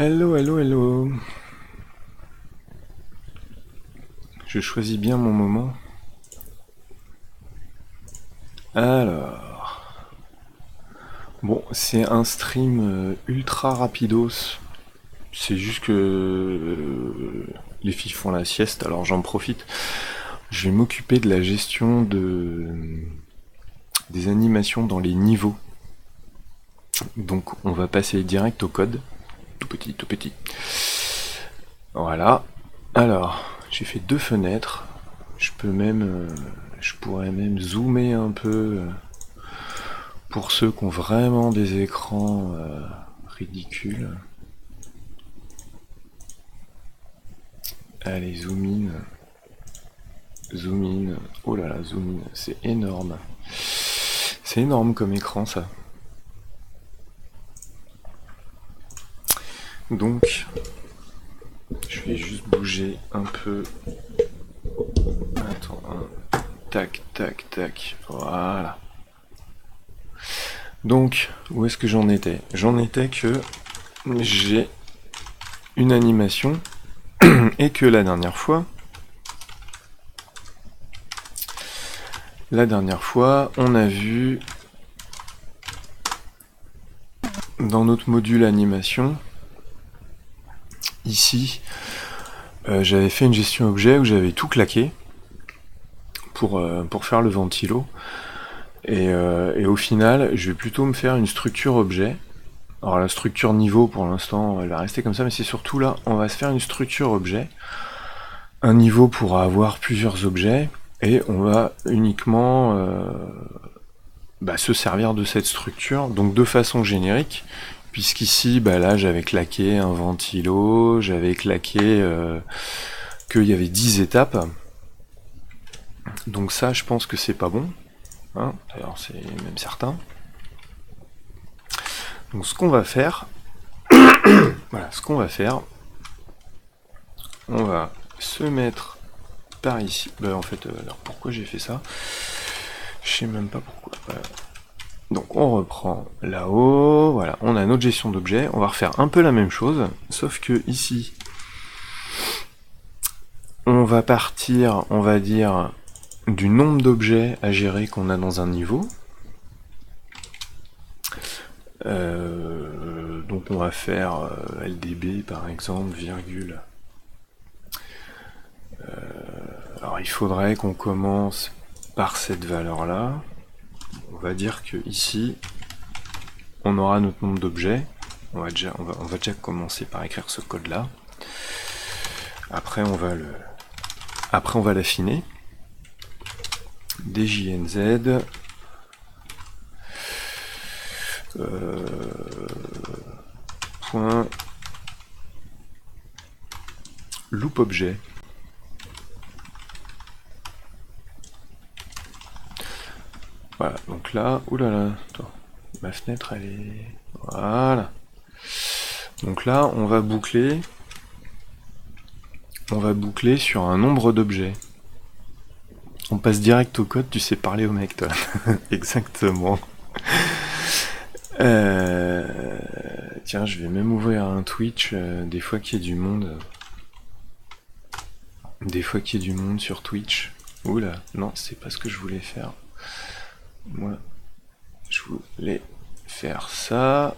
Hello, hello, hello. Je choisis bien mon moment. Alors, bon, c'est un stream ultra rapidos. C'est juste que les filles font la sieste, alors j'en profite. Je vais m'occuper de la gestion des animations dans les niveaux. Donc on va passer direct au code. Tout petit, tout petit. Voilà. Alors, j'ai fait deux fenêtres. Je pourrais même zoomer un peu pour ceux qui ont vraiment des écrans ridicules. Allez, zoom in. Zoom in. Oh là là, zoom in. C'est énorme. C'est énorme comme écran, ça. Donc, je vais juste bouger un peu. Attends, tac, tac, tac. Voilà. Donc, où est-ce que j'en étais? J'en étais que j'ai une animation et que la dernière fois, on a vu dans notre module animation, ici, j'avais fait une gestion objet où j'avais tout claqué pour faire le ventilo. Et au final, je vais plutôt me faire une structure objet. Alors la structure niveau, pour l'instant, elle va rester comme ça, mais c'est surtout là, on va se faire une structure objet. Un niveau pourra avoir plusieurs objets, et on va uniquement se servir de cette structure, donc de façon générique, puisqu'ici, là, j'avais claqué un ventilo, j'avais claqué qu'il y avait 10 étapes. Donc ça, je pense que c'est pas bon. Hein, d'ailleurs, c'est même certain. Donc ce qu'on va faire, on va se mettre par ici. En fait, alors pourquoi j'ai fait ça? Je sais même pas pourquoi. Voilà. Donc on reprend là-haut, voilà, on a notre gestion d'objets, on va refaire un peu la même chose, sauf que ici, on va partir, on va dire, du nombre d'objets à gérer qu'on a dans un niveau. Donc on va faire LDB par exemple, virgule. Alors il faudrait qu'on commence par cette valeur-là. On va dire que ici, on aura notre nombre d'objets. On va déjà commencer par écrire ce code-là. Après on va l'affiner. DJNZ point loop objet. Voilà, donc là, oulala, attends, ma fenêtre elle est... Voilà. Donc là, on va boucler sur un nombre d'objets. On passe direct au code, tu sais parler au mec, toi. Exactement. Tiens, je vais même ouvrir un Twitch, des fois qu'il y ait du monde. Des fois qu'il y ait du monde sur Twitch. Oula, non, c'est pas ce que je voulais faire. Moi, je voulais faire ça.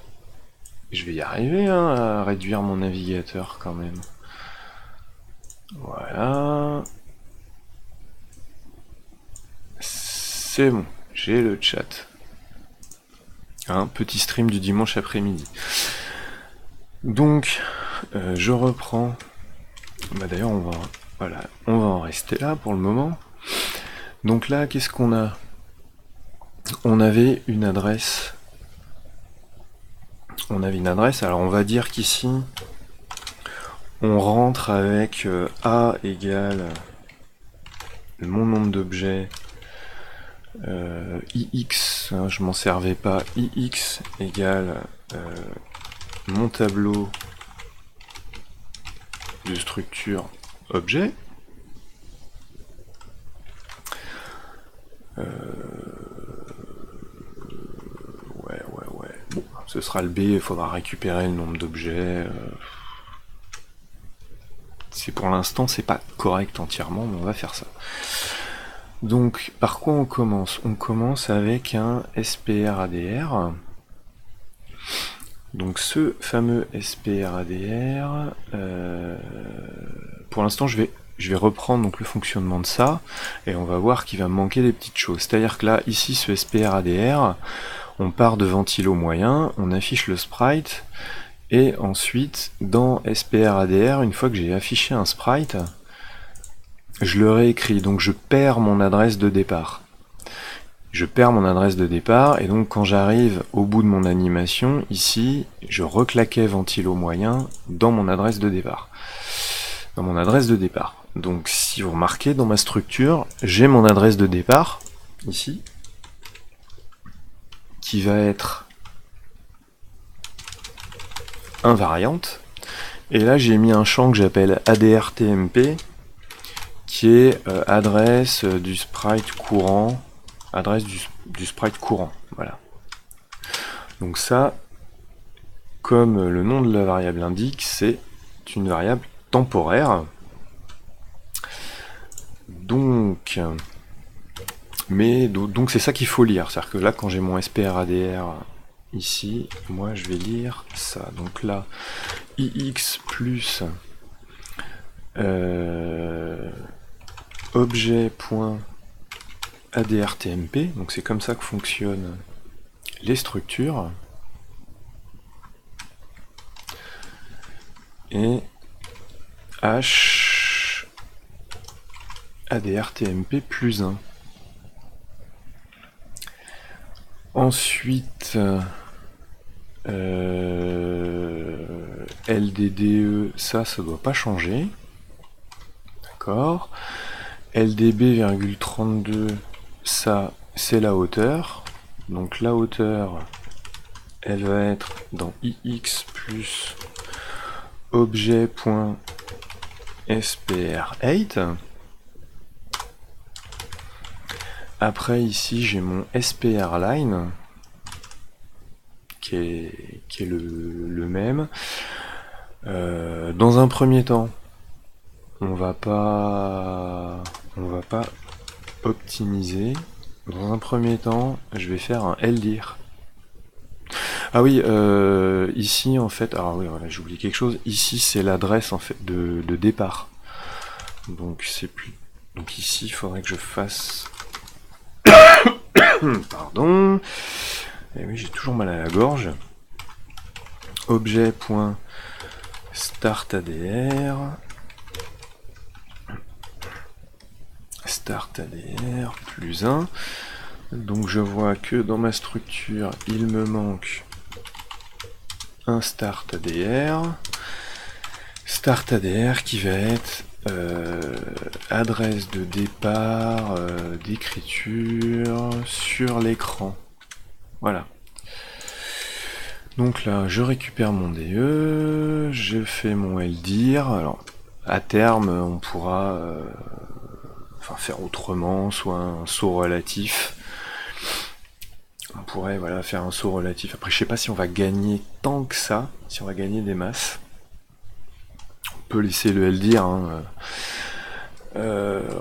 Je vais y arriver hein, à réduire mon navigateur quand même. Voilà. C'est bon, j'ai le chat. Un petit stream du dimanche après-midi. Donc, je reprends. D'ailleurs, on va en rester là pour le moment. Donc là, qu'est-ce qu'on a? On avait une adresse. Alors on va dire qu'ici, on rentre avec A égale mon nombre d'objets IX, hein, je m'en servais pas, IX égale mon tableau de structure objet. Ouais. Bon, ce sera le B, il faudra récupérer le nombre d'objets. Pour l'instant, c'est pas correct entièrement, mais on va faire ça. Donc, par quoi on commence? On commence avec un SPR-ADR. Donc ce fameux SPR-ADR, pour l'instant je vais reprendre donc le fonctionnement de ça, et on va voir qu'il va me manquer des petites choses. C'est-à-dire que là, ici, ce SPR-ADR, on part de ventilo moyen, on affiche le sprite, et ensuite, dans SPR-ADR, une fois que j'ai affiché un sprite, je le réécris, donc je perds mon adresse de départ. Je perds mon adresse de départ, et donc quand j'arrive au bout de mon animation, ici, je reclaquais ventilo moyen dans mon adresse de départ. Donc si vous remarquez, dans ma structure, j'ai mon adresse de départ, ici, qui va être invariante, et là j'ai mis un champ que j'appelle ADRTMP, qui est adresse du sprite courant, adresse du sprite courant, voilà. Donc ça, comme le nom de la variable l'indique, c'est une variable temporaire. Donc c'est ça qu'il faut lire, c'est-à-dire que là, quand j'ai mon SPR-ADR ici, moi je vais lire ça. Donc là, ix plus objet.adrtmp, donc c'est comme ça que fonctionnent les structures, et h adrtmp plus 1. Ensuite, LDDE, ça doit pas changer. D'accord. LDB,32, ça, c'est la hauteur. Donc la hauteur, elle va être dans ix plus objet.spr8. Après, ici, j'ai mon SPR-line, qui est le même. Dans un premier temps, on va pas optimiser. Dans un premier temps, je vais faire un LDIR. Ah oui, ici en fait, alors oui, voilà, j'ai oublié quelque chose. Ici, c'est l'adresse en fait de départ. Donc c'est plus. Donc ici, il faudrait que je fasse. Pardon. Et oui, j'ai toujours mal à la gorge. Objet.startADR. StartADR plus 1. Donc je vois que dans ma structure, il me manque un StartADR. StartADR qui va être adresse de départ d'écriture sur l'écran. Voilà. Donc là, je récupère mon DE, je fais mon LDIR. Alors, à terme, on pourra faire autrement, soit un saut relatif. On pourrait faire un saut relatif. Après, je sais pas si on va gagner tant que ça, si on va gagner des masses. On peut laisser le LDIR.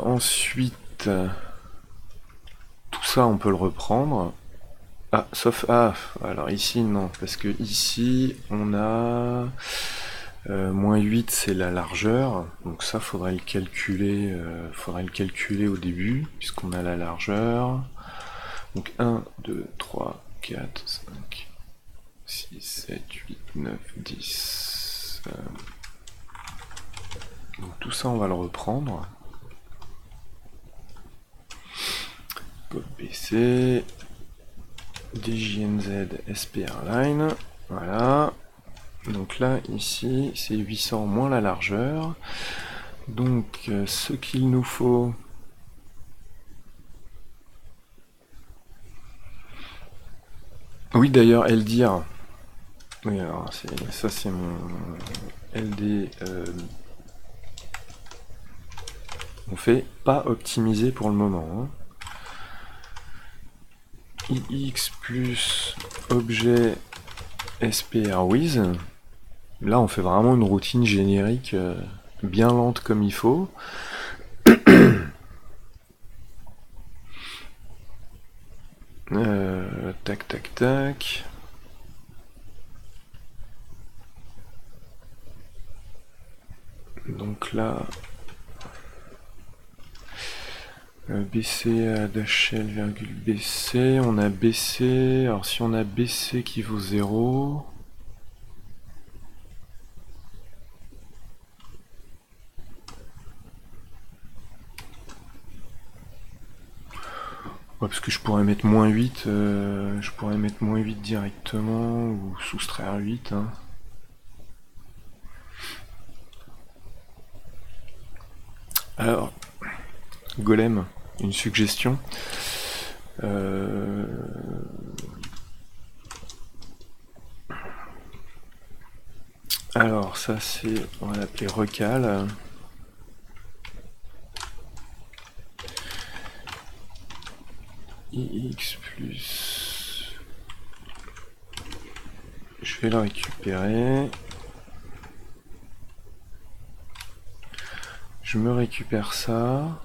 Ensuite, tout ça, on peut le reprendre. Ah, sauf... Ah, alors ici, non. Parce que ici, on a... moins 8, c'est la largeur. Donc ça, faudrait le calculer au début, puisqu'on a la largeur. Donc 1, 2, 3, 4, 5, 6, 7, 8, 9, 10. Donc tout ça, on va le reprendre. Code BC, DJNZ, SPR-line, voilà. Donc là, ici, c'est 800 moins la largeur. Donc ce qu'il nous faut... Oui, d'ailleurs, LDIR. Oui, alors, ça c'est mon LD... On fait pas optimiser pour le moment. ix plus objet SPRWiz. Là, on fait vraiment une routine générique bien lente comme il faut. Tac, tac, tac. Donc là, BC à DHL, virgule BC, on a BC, alors si on a BC qui vaut 0, ouais, parce que je pourrais mettre -8, je pourrais mettre -8 directement, ou soustraire 8, hein. Alors, Golem, une suggestion. Alors ça c'est, on va l'appeler recal. IX plus... Je vais le récupérer. Je me récupère ça.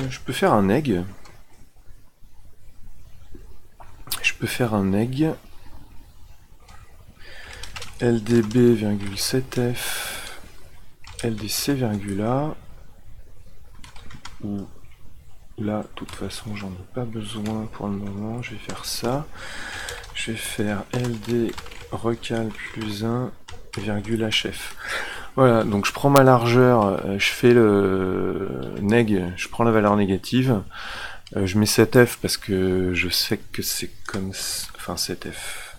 Je peux faire un egg. Je peux faire un egg. LDB,7F LDC,A, ou là, de toute façon, j'en ai pas besoin pour le moment. Je vais faire ça. Je vais faire LD recal plus 1, virgule HF. Voilà, donc je prends ma largeur, je fais le neg, je prends la valeur négative. Je mets 7F parce que je sais que c'est comme... Enfin, 7F.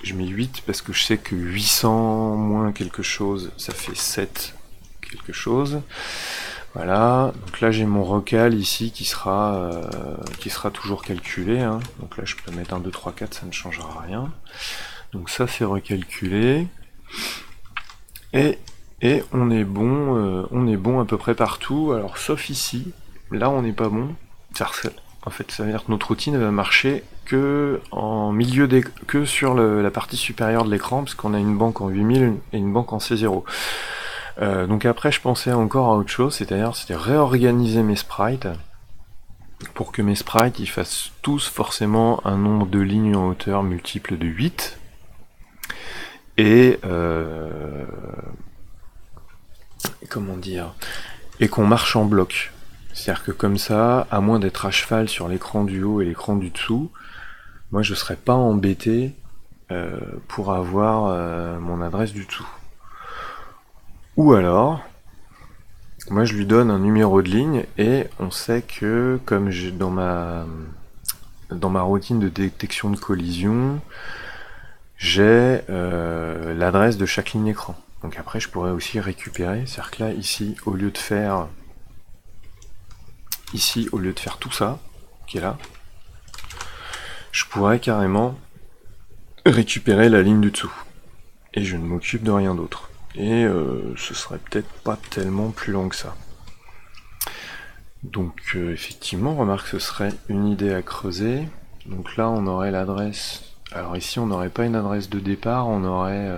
Je mets 8 parce que je sais que 800 moins quelque chose, ça fait 7 quelque chose. Voilà, donc là j'ai mon recal ici qui sera toujours calculé, hein. Donc là je peux mettre 1, 2, 3, 4, ça ne changera rien. Donc ça c'est recalculé. Et on est bon à peu près partout. Alors sauf ici, là on n'est pas bon. En fait, ça veut dire que notre routine va marcher que sur la partie supérieure de l'écran, parce qu'on a une banque en 8000 et une banque en C0. Donc après, je pensais encore à autre chose, c'était réorganiser mes sprites pour que mes sprites ils fassent tous forcément un nombre de lignes en hauteur multiple de 8. Et comment dire, et qu'on marche en bloc. C'est-à-dire que comme ça, à moins d'être à cheval sur l'écran du haut et l'écran du dessous, moi je serais pas embêté pour avoir mon adresse du dessous. Ou alors, moi je lui donne un numéro de ligne et on sait que comme j'ai dans ma routine de détection de collision, j'ai l'adresse de chaque ligne écran. Donc après je pourrais aussi récupérer, c'est-à-dire que là ici, au lieu de faire tout ça, qui est là, je pourrais carrément récupérer la ligne du dessous. Et je ne m'occupe de rien d'autre. Et ce serait peut-être pas tellement plus long que ça. Donc effectivement, remarque, ce serait une idée à creuser. Donc là, on aurait l'adresse... Alors ici, on n'aurait pas une adresse de départ, on aurait...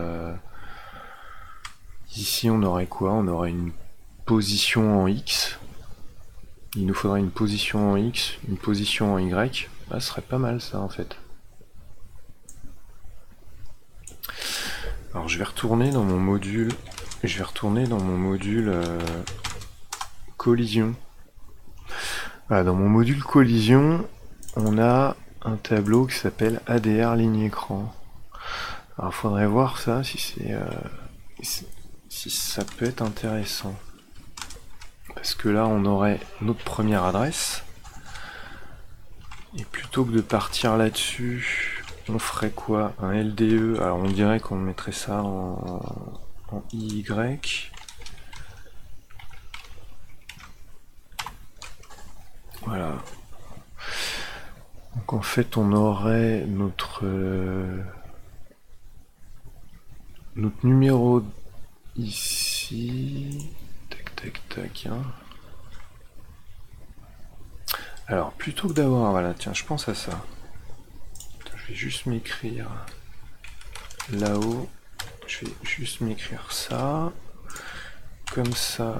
Ici, on aurait quoi? On aurait une position en X. Il nous faudrait une position en X, une position en Y. Ah, ce serait pas mal ça, en fait. Alors je vais retourner dans mon module, collision. Voilà, dans mon module collision, on a un tableau qui s'appelle ADR ligne écran. Alors il faudrait voir ça si ça peut être intéressant. Parce que là on aurait notre première adresse. Et plutôt que de partir là-dessus, on ferait quoi? Un LDE, alors on dirait qu'on mettrait ça en IY. Voilà. Donc en fait on aurait notre... notre numéro ici. Tac, tac, tac. Hein. Alors, plutôt que d'avoir... Voilà, tiens, je pense à ça. Attends, je vais juste m'écrire là-haut. Je vais juste m'écrire ça. Comme ça,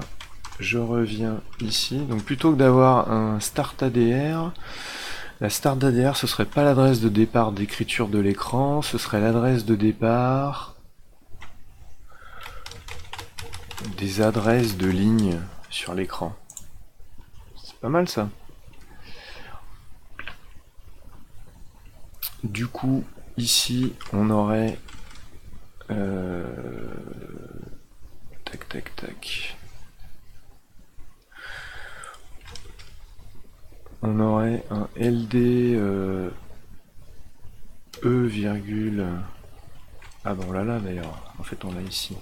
je reviens ici. Donc, plutôt que d'avoir un start ADR, la start ADR, ce serait pas l'adresse de départ d'écriture de l'écran, ce serait l'adresse de départ des adresses de lignes sur l'écran. C'est pas mal ça. Du coup, ici, on aurait... Tac, tac, tac. On aurait un LD E virgule... Ah bon, là d'ailleurs. En fait, on l'a ici.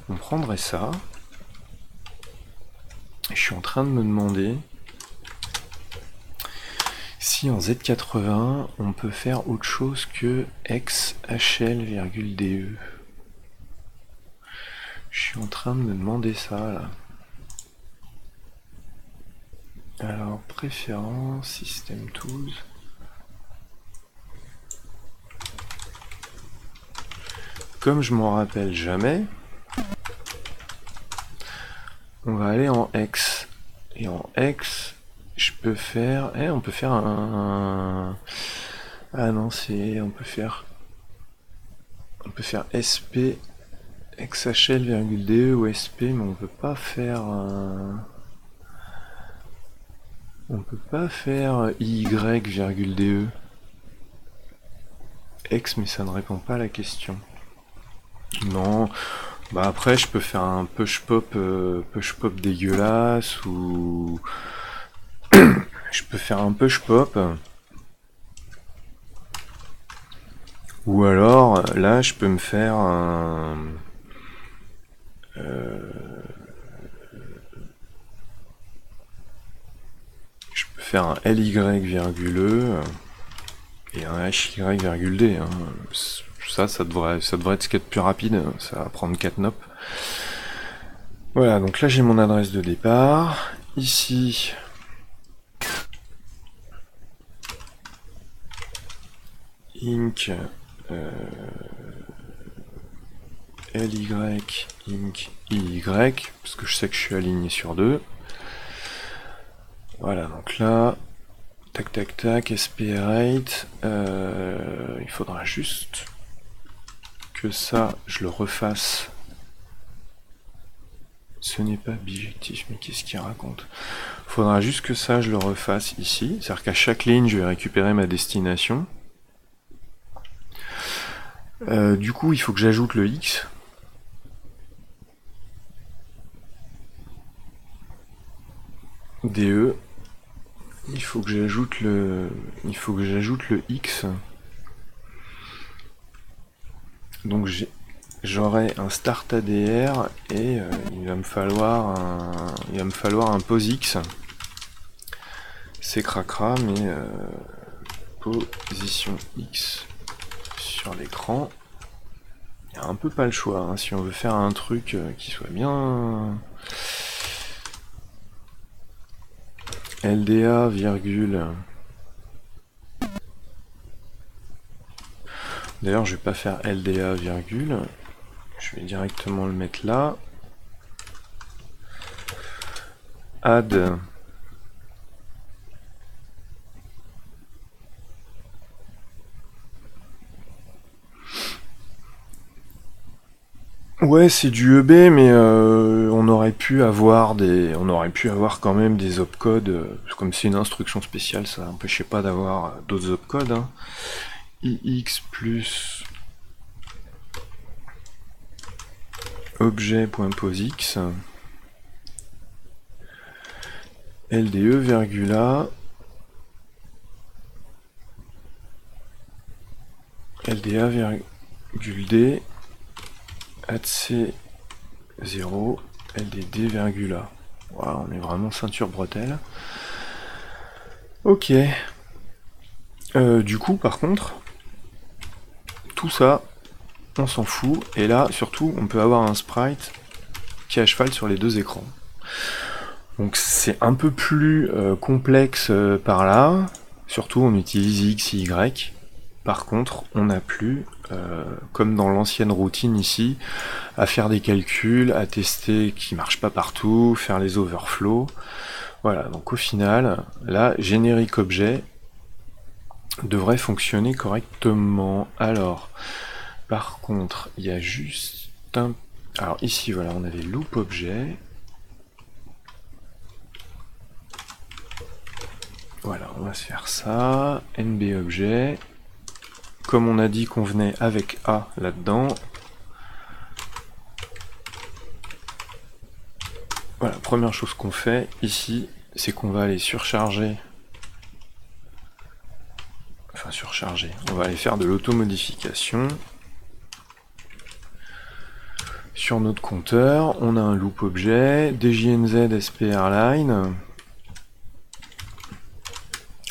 On prendrait ça. Je suis en train de me demander si en Z80 on peut faire autre chose que XHL,DE. Je suis en train de me demander ça là. Alors, préférences, System Tools. Comme je m'en rappelle jamais, on va aller en X. Et en X, je peux faire... on peut faire un... Ah non, c'est... On peut faire SP XHL,DE ou SP, mais on peut pas faire... On peut pas faire IY,DE. X, mais ça ne répond pas à la question. Non, bah après je peux faire un push pop dégueulasse ou je peux faire un push pop ou alors là je peux me faire un je peux faire un LY virgule E et un HY virgule D. Hein. Ça devrait être ce qu'il y a de plus rapide, ça va prendre 4 nops. Voilà, donc là j'ai mon adresse de départ. Ici, inc ly inc iy, parce que je sais que je suis aligné sur 2. Voilà, donc là, tac tac tac, SPR8, il faudra juste que ça, je le refasse. Ce n'est pas bijectif, mais qu'est-ce qu'il raconte? Il faudra juste que ça, je le refasse ici. C'est-à-dire qu'à chaque ligne, je vais récupérer ma destination. Du coup, il faut que j'ajoute le X. DE. Il faut que j'ajoute le X. Donc j'aurai un start ADR et il va me falloir un POSIX. C'est cracra, mais position X sur l'écran. Il n'y a un peu pas le choix, hein, si on veut faire un truc qui soit bien... LDA, virgule... D'ailleurs, je vais pas faire LDA, virgule. Je vais directement le mettre là. Add... Ouais, c'est du EB, mais on aurait pu avoir quand même des opcodes. Comme c'est une instruction spéciale, ça n'empêchait pas d'avoir d'autres opcodes. Hein. IX plus objet.posix LDE virgula LDA virgule D ADC 0 LDD virgula. Wow, on est vraiment ceinture bretelle. Ok. Du coup, par contre, tout ça, on s'en fout. Et là, surtout, on peut avoir un sprite qui est à cheval sur les deux écrans. Donc c'est un peu plus complexe par là. Surtout, on utilise X et Y. Par contre, on n'a plus, comme dans l'ancienne routine ici, à faire des calculs, à tester qui marchent pas partout, faire les overflows. Voilà, donc au final, là, générique objet devrait fonctionner correctement. Alors, par contre, il y a juste un... Alors ici, voilà, on avait loop objet. Voilà, on va se faire ça. NB objet. Comme on a dit qu'on venait avec A là-dedans. Voilà, première chose qu'on fait ici, c'est qu'on va aller surcharger. Enfin, surcharger. On va aller faire de l'automodification. Sur notre compteur, on a un loop objet, DJNZ SPRLine.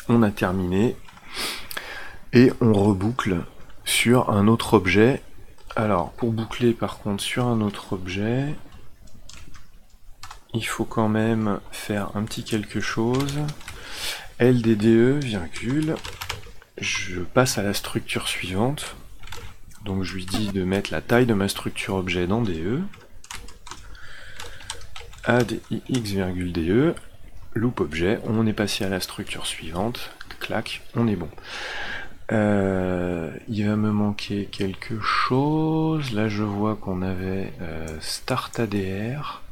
On a terminé. Et on reboucle sur un autre objet. Alors, pour boucler par contre sur un autre objet, il faut quand même faire un petit quelque chose. LDDE, virgule. Je passe à la structure suivante. Donc je lui dis de mettre la taille de ma structure objet dans DE. Add ix, DE. Loop objet. On est passé à la structure suivante. Clac, on est bon. Il va me manquer quelque chose. Là, je vois qu'on avait start ADR.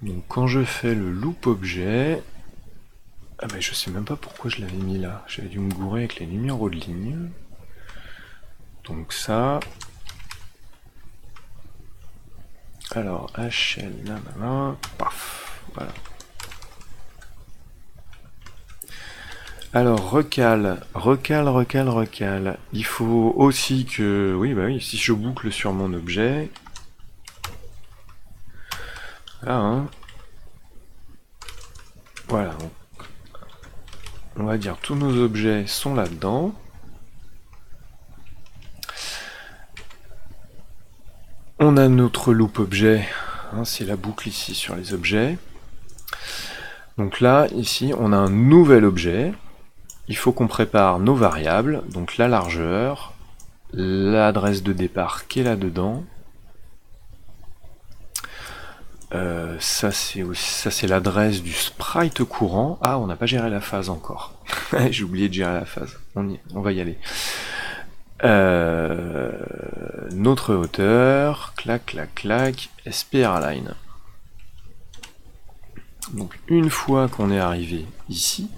Donc, quand je fais le loop objet, ah ben, je sais même pas pourquoi je l'avais mis là. J'avais dû me gourer avec les numéros de ligne. Donc ça. Alors HL, là, paf, voilà. Alors, recale. Il faut aussi que... Oui, bah oui, si je boucle sur mon objet... Là, hein. Voilà. Donc, on va dire tous nos objets sont là-dedans. On a notre loop objet. Hein, c'est la boucle ici sur les objets. Donc là, ici, on a un nouvel objet. Il faut qu'on prépare nos variables, donc la largeur, l'adresse de départ qui est là-dedans. Ça c'est l'adresse du sprite courant. Ah, on n'a pas géré la phase encore. J'ai oublié de gérer la phase. On va y aller. Notre hauteur, clac, SPRLine. Donc une fois qu'on est arrivé ici,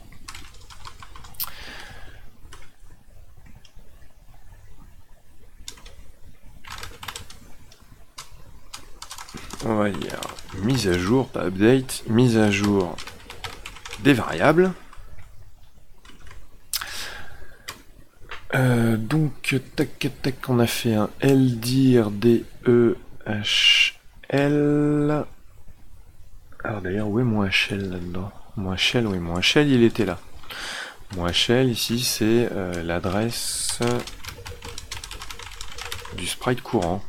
on va dire mise à jour, pas update, mise à jour des variables. Donc, tac, on a fait un LDIR DEHL. Alors d'ailleurs, où est mon HL là-dedans? Mon HL, oui, mon HL, il était là. Mon HL, ici, c'est l'adresse du sprite courant.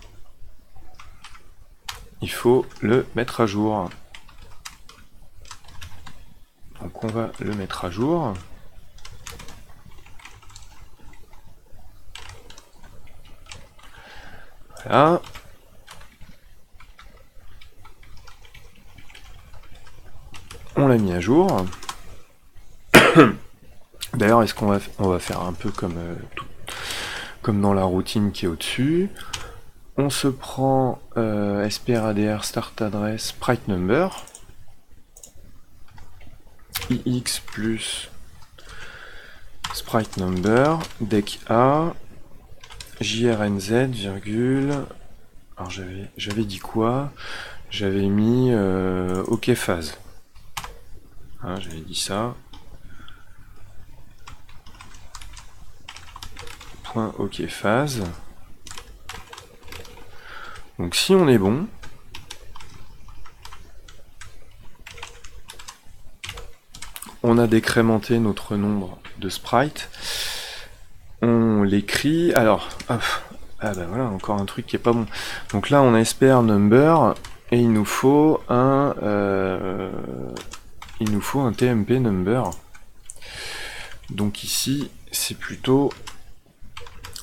Il faut le mettre à jour. Donc on va le mettre à jour. Voilà. On l'a mis à jour. D'ailleurs, est-ce qu'on va faire un peu comme dans la routine qui est au-dessus. On se prend SPRADR start address sprite number. IX plus sprite number, dec A, JRNZ, virgule. Alors j'avais dit quoi? J'avais mis OK phase. Hein, j'avais dit ça. Point OK phase. Donc si on est bon, on a décrémenté notre nombre de sprites, on les l'écrit. Alors, hop. Ah bah voilà, encore un truc qui est pas bon. Donc là, on espère number et il nous faut un TMP number. Donc ici, c'est plutôt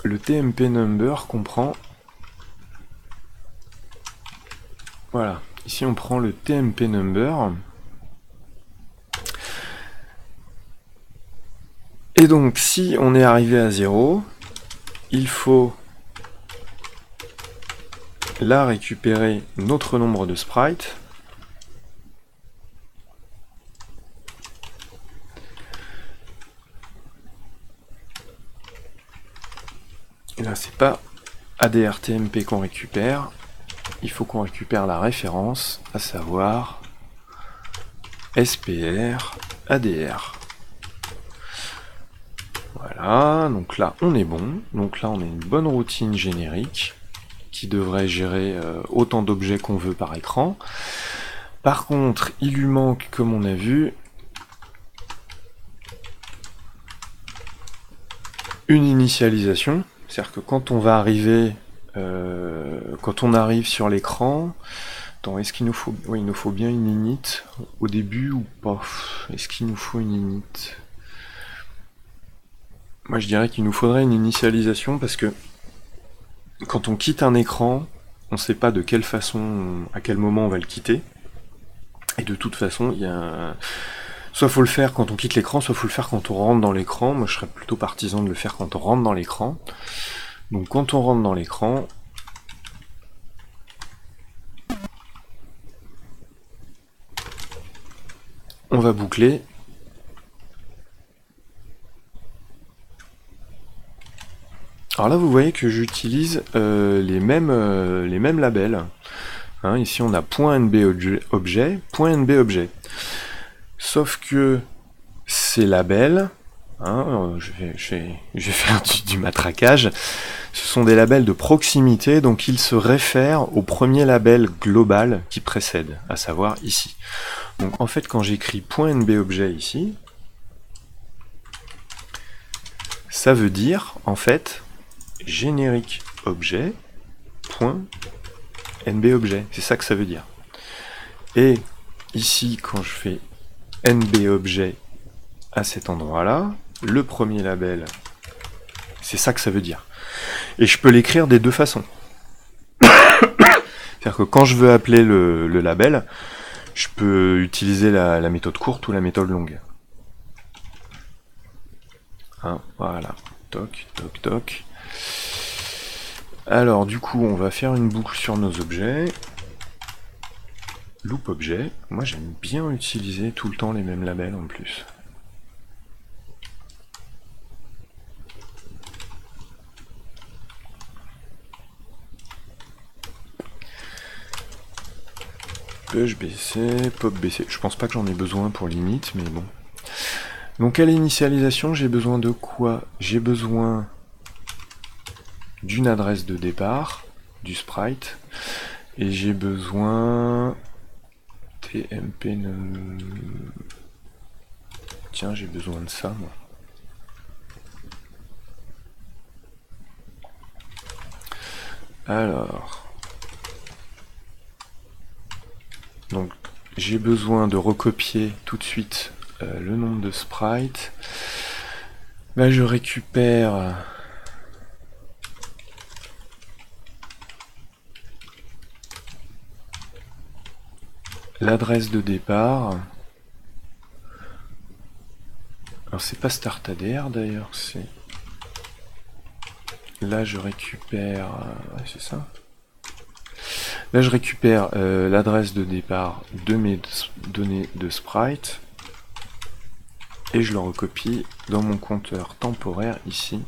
le TMP number qu'on prend. Voilà, ici on prend le TMP number. Et donc, si on est arrivé à 0, il faut là récupérer notre nombre de sprites. Et là, c'est pas ADR-TMP qu'on récupère. Il faut qu'on récupère la référence, à savoir SPR ADR. Voilà, donc là on est bon. Donc là on a une bonne routine générique qui devrait gérer autant d'objets qu'on veut par écran. Par contre, il lui manque, comme on a vu, une initialisation. C'est-à-dire que quand on va arriver, quand on arrive sur l'écran, attends, est-ce qu'il nous faut, oui, il nous faut bien une init au début ou pas? Est-ce qu'il nous faut une init? Moi je dirais qu'il nous faudrait une initialisation parce que quand on quitte un écran, on ne sait pas de quelle façon, à quel moment on va le quitter. Et de toute façon, il y a soit faut le faire quand on quitte l'écran, soit faut le faire quand on rentre dans l'écran. Moi je serais plutôt partisan de le faire quand on rentre dans l'écran. Donc quand on rentre dans l'écran, on va boucler. Alors là vous voyez que j'utilise les mêmes labels. Hein, ici on a .nb objet. Sauf que ces labels, hein, je vais faire du matraquage, ce sont des labels de proximité, donc ils se réfèrent au premier label global qui précède, à savoir ici. Donc en fait quand j'écris .nbobjet ici, ça veut dire en fait générique objet .nbobjet, c'est ça que ça veut dire. Et ici quand je fais nbobjet à cet endroit-là, le premier label, c'est ça que ça veut dire. Et je peux l'écrire des deux façons. C'est-à-dire que quand je veux appeler le label, je peux utiliser la méthode courte ou la méthode longue. Hein, voilà. Toc, toc, toc. Alors du coup, on va faire une boucle sur nos objets. Loop objet. Moi j'aime bien utiliser tout le temps les mêmes labels en plus. Push BC, pop BC. Je pense pas que j'en ai besoin pour l'init, mais bon. Donc à l'initialisation, j'ai besoin de quoi? J'ai besoin d'une adresse de départ, du sprite, et j'ai besoin TMP. Tiens, j'ai besoin de ça, moi. Alors, donc j'ai besoin de recopier tout de suite le nombre de sprites. Là, je récupère l'adresse de départ. Alors c'est pas startadr d'ailleurs, c'est... Là je récupère... ouais, c'est ça. Là je récupère l'adresse de départ de mes données de sprite et je le recopie dans mon compteur temporaire ici.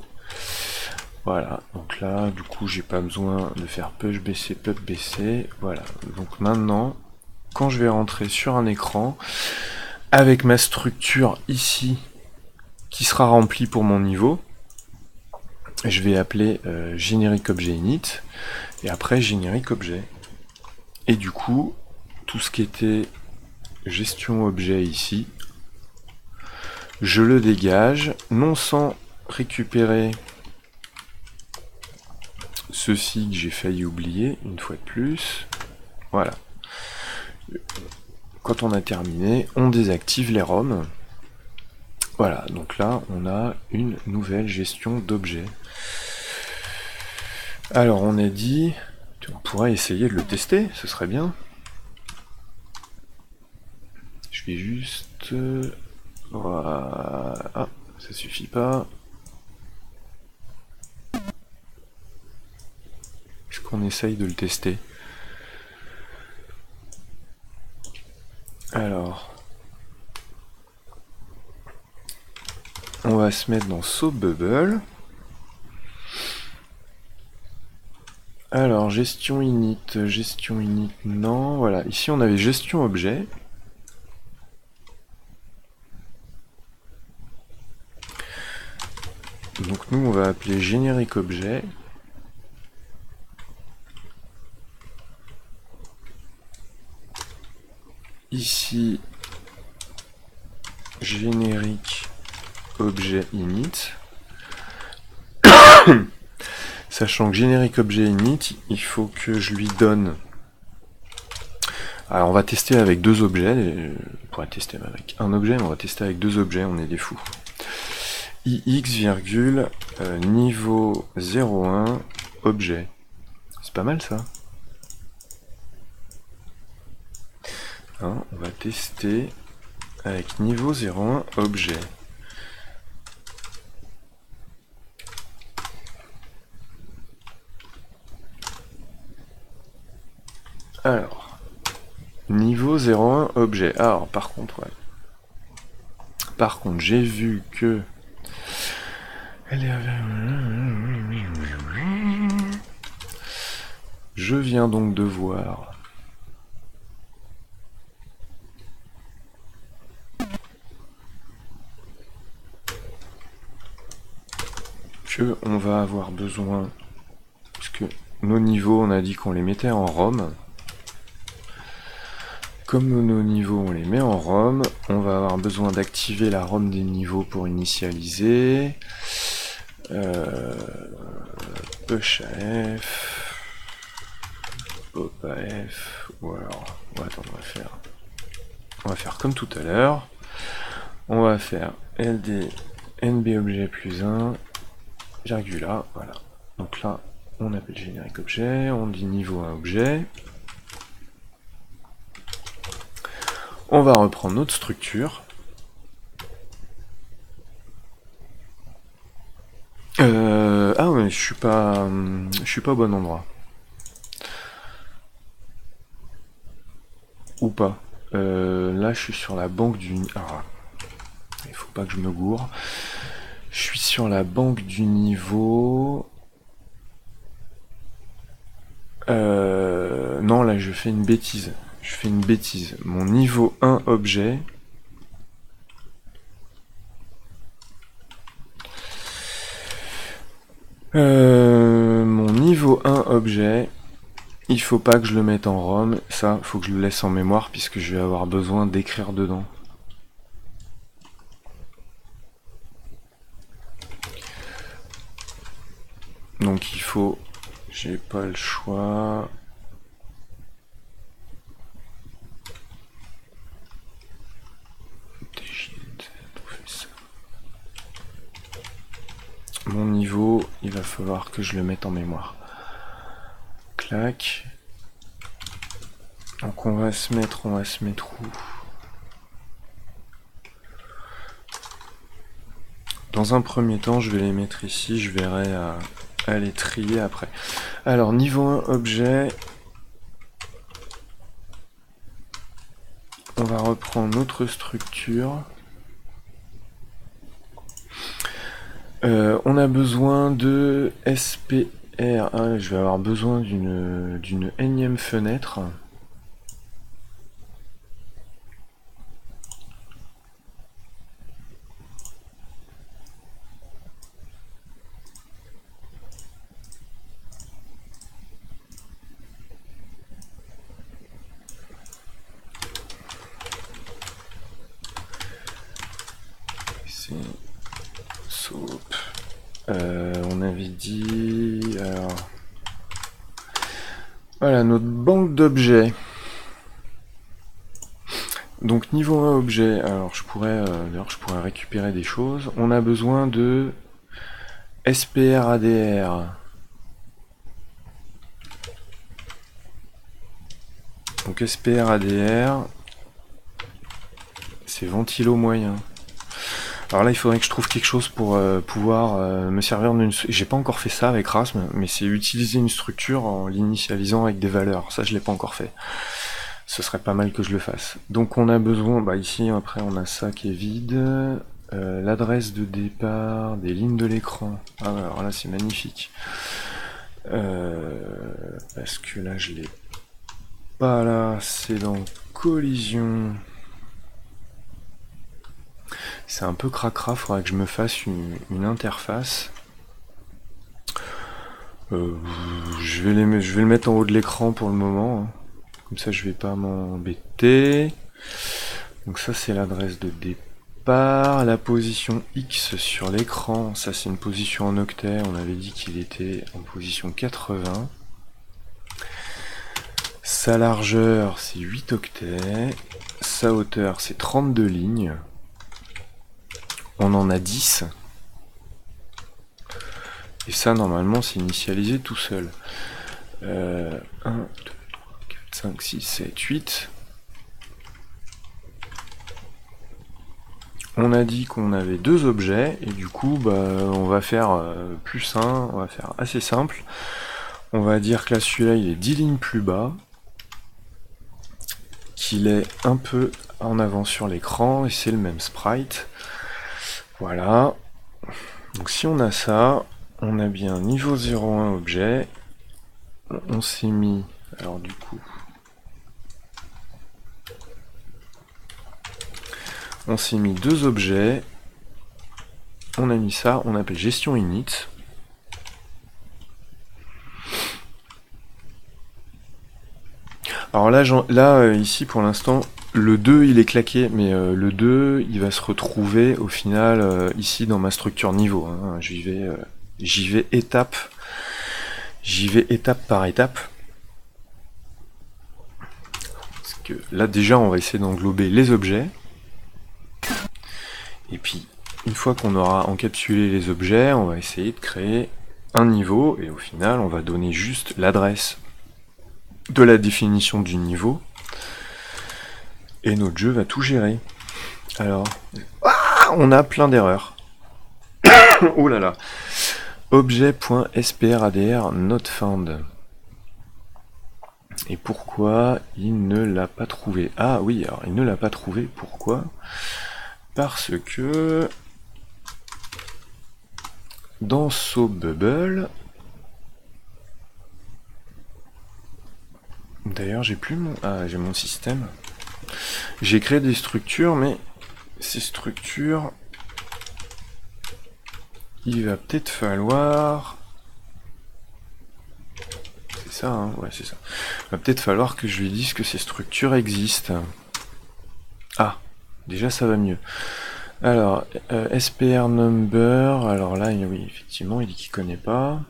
Voilà, donc là du coup j'ai pas besoin de faire push bc, pub bc. Voilà, donc maintenant quand je vais rentrer sur un écran avec ma structure ici qui sera remplie pour mon niveau, je vais appeler générique objet init et après générique objet. Et du coup, tout ce qui était gestion objet ici, je le dégage, non sans récupérer ceci que j'ai failli oublier, une fois de plus. Voilà. Quand on a terminé, on désactive les ROM. Voilà, donc là, on a une nouvelle gestion d'objets. Alors, on a dit... On pourrait essayer de le tester, ce serait bien. Je vais juste... Voilà. Ah, ça suffit pas. Est-ce qu'on essaye de le tester? Alors... On va se mettre dans SoapBubble. Alors, gestion init, non, voilà. Ici, on avait gestion objet. Donc nous, on va appeler générique objet. Ici, générique objet init. Sachant que générique objet init, il faut que je lui donne... Alors on va tester avec deux objets, on pourrait tester avec un objet, mais on va tester avec deux objets, on est des fous. ix, virgule, niveau 01, objet. C'est pas mal ça. Hein, on va tester avec niveau 01, objet. Alors, niveau 01 objet. Alors, par contre, ouais. Par contre, j'ai vu que... Je viens donc de voir... que on va avoir besoin... Parce que nos niveaux, on a dit qu'on les mettait en ROM. Comme nos niveaux, on les met en ROM, on va avoir besoin d'activer la ROM des niveaux pour initialiser. pushaf, popaf, ou alors, attends, on va faire comme tout à l'heure. On va faire ld nbobjet plus 1, virgule A, voilà. Donc là, on appelle générique objet, on dit niveau 1 objet. On va reprendre notre structure. Ah ouais, je suis pas au bon endroit. Ou pas. Là, je suis sur la banque du... Ah, il faut pas que je me gourre. Je suis sur la banque du niveau... Non, là, je fais une bêtise. Mon niveau 1 objet... mon niveau 1 objet... Il faut pas que je le mette en ROM, ça, faut que je le laisse en mémoire puisque je vais avoir besoin d'écrire dedans. Donc il faut... J'ai pas le choix... Mon niveau, il va falloir que je le mette en mémoire. Clac. Donc on va se mettre où? Dans un premier temps, je vais les mettre ici, je verrai à les trier après. Alors, niveau 1, objet. On va reprendre notre structure. On a besoin de SPR. Ah, je vais avoir besoin d'une énième fenêtre. On avait dit... Alors... Voilà, notre banque d'objets. Donc niveau 1 objet, alors d'ailleurs je pourrais récupérer des choses. On a besoin de SPR ADR. Donc SPR ADR, c'est ventilo moyen. Alors là, il faudrait que je trouve quelque chose pour pouvoir me servir d'une... J'ai pas encore fait ça avec Rasm, mais c'est utiliser une structure en l'initialisant avec des valeurs. Ça, je l'ai pas encore fait. Ce serait pas mal que je le fasse. Donc on a besoin... Bah ici, après, on a ça qui est vide. L'adresse de départ, des lignes de l'écran. Ah ouais, alors là, c'est magnifique. Parce que là, je l'ai pas là. C'est dans collision... C'est un peu cracra, faudrait que je me fasse une interface. Je vais le mettre en haut de l'écran pour le moment, hein. Comme ça je vais pas m'embêter. Donc ça c'est l'adresse de départ. La position X sur l'écran, ça c'est une position en octet. On avait dit qu'il était en position 80. Sa largeur c'est 8 octets. Sa hauteur c'est 32 lignes. On en a 10. Et ça, normalement, c'est initialisé tout seul. 1, 2, 3, 4, 5, 6, 7, 8. On a dit qu'on avait deux objets, et du coup, bah, on va faire plus 1, on va faire assez simple. On va dire que là, celui-là, il est 10 lignes plus bas, qu'il est un peu en avant sur l'écran, et c'est le même sprite. Voilà. Donc si on a ça, on a bien niveau 0,1 objet. On s'est mis, alors du coup, on s'est mis deux objets, on a mis ça, on appelle gestion init. Alors là, ici pour l'instant, le 2 il est claqué, mais le 2 il va se retrouver au final ici dans ma structure niveau, hein. J'y vais étape par étape. Parce que là déjà on va essayer d'englober les objets. Et puis une fois qu'on aura encapsulé les objets, on va essayer de créer un niveau, et au final on va donner juste l'adresse de la définition du niveau, et notre jeu va tout gérer. Alors, on a plein d'erreurs. Oh là là. Objet.spradr not found. Et pourquoi il ne l'a pas trouvé? Ah oui, alors il ne l'a pas trouvé, pourquoi? Parce que dans SoapBubble, d'ailleurs j'ai plus mon... Ah, j'ai mon système. J'ai créé des structures, mais ces structures, il va peut-être falloir... C'est ça, hein, ouais, c'est ça. Il va peut-être falloir que je lui dise que ces structures existent. Ah, déjà ça va mieux. Alors, SPR number, alors là, oui, effectivement, il dit qu'il connaît pas.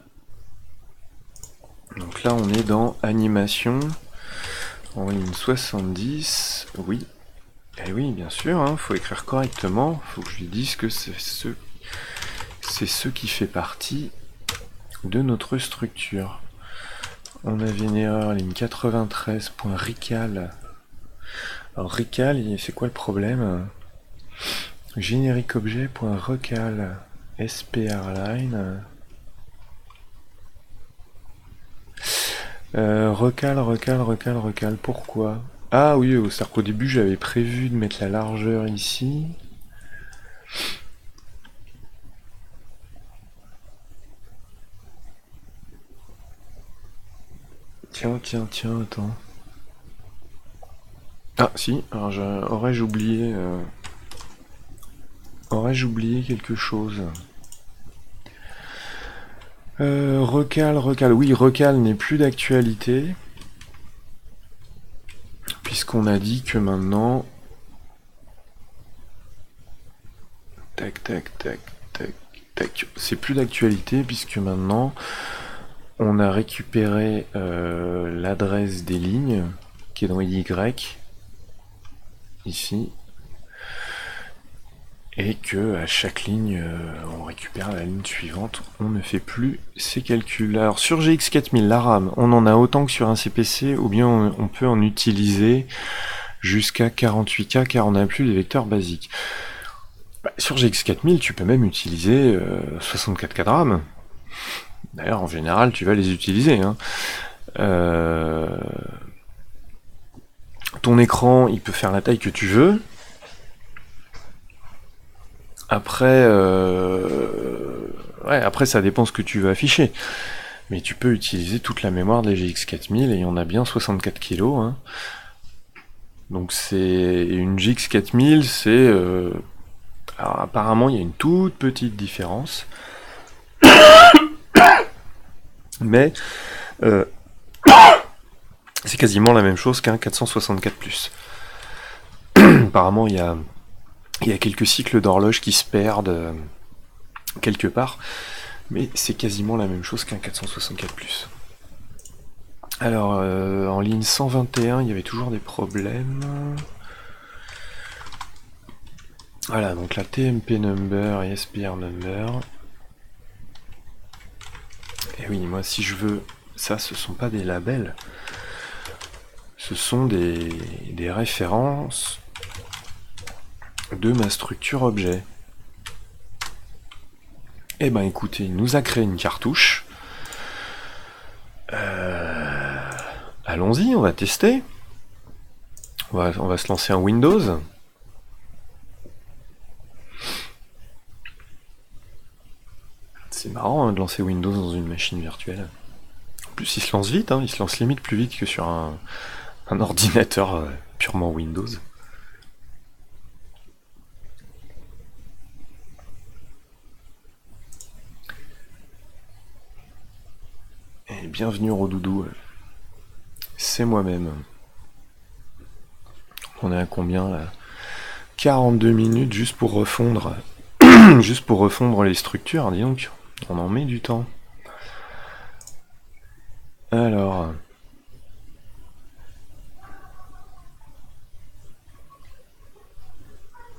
Donc là, on est dans animation, en ligne 70, oui. Eh oui, bien sûr, hein, faut écrire correctement, faut que je lui dise que c'est ce qui fait partie de notre structure. On avait une erreur, ligne 93.recal. Alors recal, c'est quoi le problème? Générique objet.recal sprline. Recal, pourquoi? Ah oui, c'est-à-dire qu'au début j'avais prévu de mettre la largeur ici. Tiens, attends. Ah si, alors aurais-je oublié... Aurais-je oublié quelque chose? Recal, oui, recal n'est plus d'actualité, puisqu'on a dit que maintenant... Tac, c'est plus d'actualité, puisque maintenant, On a récupéré l'adresse des lignes qui est dans Y, ici, et que à chaque ligne, on récupère la ligne suivante, on ne fait plus ces calculs. Alors sur GX4000, la RAM, on en a autant que sur un CPC, ou bien on peut en utiliser jusqu'à 48K car on n'a plus les vecteurs basiques. Sur GX4000, tu peux même utiliser 64K de RAM. D'ailleurs, en général, tu vas les utiliser. Hein. Ton écran, il peut faire la taille que tu veux. Après, après, ça dépend ce que tu veux afficher. Mais tu peux utiliser toute la mémoire de la GX4000 et il y en a bien 64 kg. Hein. Donc c'est une GX4000, c'est... alors apparemment, il y a une toute petite différence. Mais c'est quasiment la même chose qu'un 464+. Apparemment, il y a quelques cycles d'horloge qui se perdent quelque part, mais c'est quasiment la même chose qu'un 464+. Alors, en ligne 121, il y avait toujours des problèmes. Voilà, donc la TMP number et SPR number. Et oui, moi, si je veux... Ça, ce sont pas des labels. Ce sont des références de ma structure objet. Eh ben écoutez, il nous a créé une cartouche. Allons-y, on va tester. On va se lancer un Windows. C'est marrant hein, de lancer Windows dans une machine virtuelle. En plus, il se lance vite, hein, il se lance limite plus vite que sur un ordinateur purement Windows. Et bienvenue Rodoudou, c'est moi-même. On est à combien là? 42 minutes juste pour refondre juste pour refondre les structures, dis donc, on en met du temps. Alors...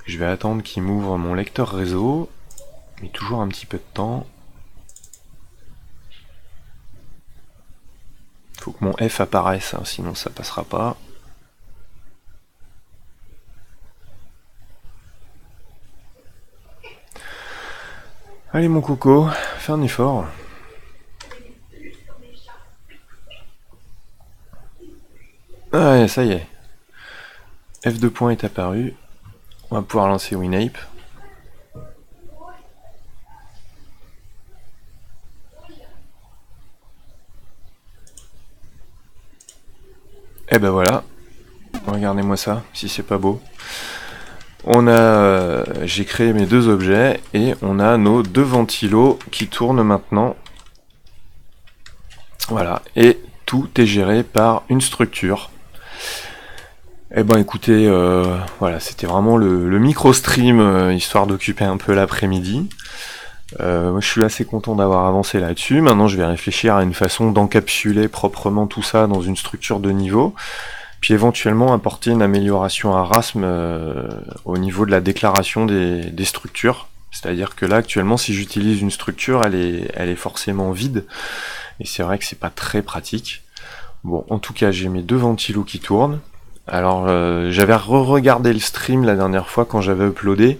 je vais attendre qu'il m'ouvre mon lecteur réseau, mais toujours un petit peu de temps. Faut que mon F apparaisse, hein, sinon ça passera pas. Allez mon coco, fais un effort. Ouais, ça y est. F2 point est apparu. On va pouvoir lancer WinApe. Et ben voilà. Regardez-moi ça, si c'est pas beau. On a, j'ai créé mes deux objets et on a nos deux ventilos qui tournent maintenant. Voilà, et tout est géré par une structure. Eh ben écoutez, voilà, c'était vraiment le micro-stream, histoire d'occuper un peu l'après-midi. Moi je suis assez content d'avoir avancé là-dessus. Maintenant je vais réfléchir à une façon d'encapsuler proprement tout ça dans une structure de niveau. Puis éventuellement apporter une amélioration à RASM au niveau de la déclaration des structures. C'est-à-dire que là actuellement si j'utilise une structure, elle est forcément vide. Et c'est vrai que c'est pas très pratique. Bon, en tout cas j'ai mes deux ventilos qui tournent. Alors j'avais re-regardé le stream la dernière fois quand j'avais uploadé.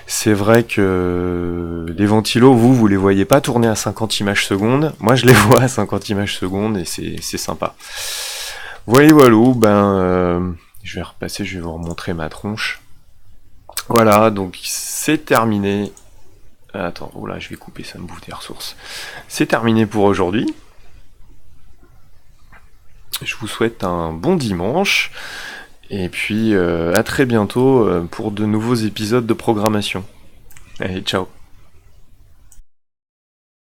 C'est vrai que les ventilos, vous les voyez pas tourner à 50 images secondes. Moi je les vois à 50 images secondes et c'est sympa. Voilà, je vais repasser, je vais vous remontrer ma tronche. Voilà, donc c'est terminé. Attends, oh là, je vais couper, ça me bouffe des ressources. C'est terminé pour aujourd'hui. Je vous souhaite un bon dimanche. Et puis à très bientôt pour de nouveaux épisodes de programmation. Allez, ciao.